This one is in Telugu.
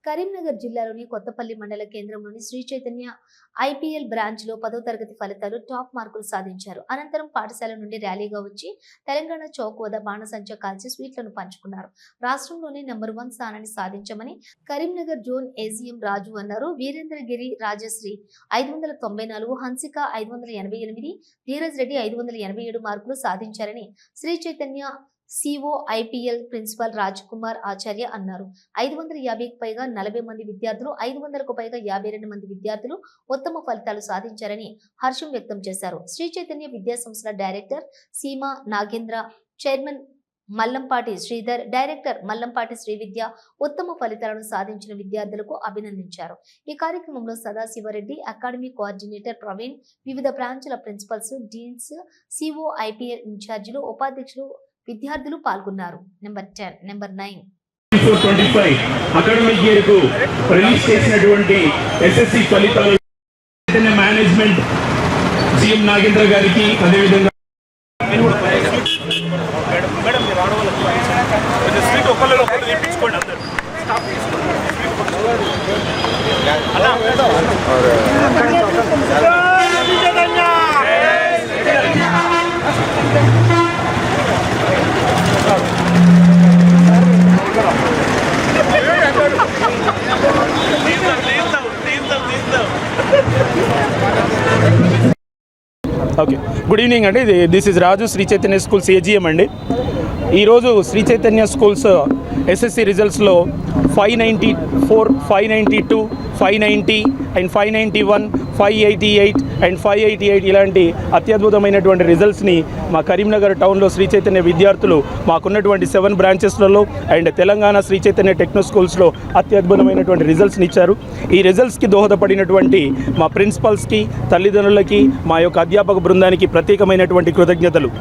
కరీంనగర్ జిల్లాలోని కొత్తపల్లి మండల కేంద్రంలోని శ్రీ చైతన్య ఐపీఎల్ బ్రాంచ్ లో 10వ తరగతి ఫలితాలు టాప్ మార్కులు సాధించారు. అనంతరం పాఠశాల నుండి ర్యాలీగా వచ్చి తెలంగాణ చౌక్ వద్ద బాణసంచా కాల్చి స్వీట్లను పంచుకున్నారు. రాష్ట్రంలోనే నెంబర్ 1 స్థానాన్ని సాధించామని కరీంనగర్ జోన్ ఏజీఎం రాజు అన్నారు. వీరేంద్రగిరి రాజశ్రీ 594, హన్సిక 588, ధీరజ్ రెడ్డి 587 మార్కులు సాధించారని Sri Chaitanya CO IPL principal Raj Kumar Acharya అన్నారు. 550కు పైగా 40 మంది విద్యార్థులు, 500కు పైగా 52 మంది విద్యార్థులు ఉత్తమ ఫలితాలు సాధించారని హర్షం వ్యక్తం చేశారు. శ్రీ చైతన్య విద్యా సంస్థల director Seema Nagendra, chairman Mallampati Sridhar, director Mallampati Srividya ఉత్తమ ఫలితాలను సాధించిన విద్యార్థులకు అభినందించారు. ఈ కార్యక్రమంలో సదాశివరెడ్డి, అకాడమీ కోఆర్డినేటర్ ప్రవీణ్, వివిధ బ్రాంచ్ల ప్రిన్సిపల్స్, డీన్స్, సిఓ ఐపీఎల్ ఇన్ఛార్జీలు, ఉపాధ్యక్షులు, విద్యార్థులు పాల్గొన్నారు. నెంబర్ 10, నెంబర్ 9 అకాడమిక్ ఇయర్ కు రిలీజ్ చేసినటువంటి ఎస్ఎస్సి ఫలితాలు మేనేజ్మెంట్ సీఎం నాగేంద్ర గారికి, అదేవిధంగా ఓకే, గుడ్ ఈవినింగ్ అండి. This is Raju, Sri Chaitanya schools AGM అండి. ఈరోజు శ్రీ చైతన్య స్కూల్స్ ఎస్ఎస్సి రిజల్ట్స్లో 594, 592, 590 అండ్ 591, 588 అండ్ 588 ఇలాంటి అత్యద్భుతమైనటువంటి రిజల్ట్స్ని మా కరీంనగర్ టౌన్లో శ్రీ చైతన్య విద్యార్థులు మాకున్నటువంటి 7 బ్రాంచెస్లలో అండ్ తెలంగాణ శ్రీ చైతన్య టెక్నో స్కూల్స్లో అత్యద్భుతమైనటువంటి రిజల్ట్స్ని ఇచ్చారు. ఈ రిజల్ట్స్కి దోహదపడినటువంటి మా ప్రిన్సిపల్స్కి, తల్లిదండ్రులకి, మా యొక్క అధ్యాపక బృందానికి ప్రత్యేకమైనటువంటి కృతజ్ఞతలు.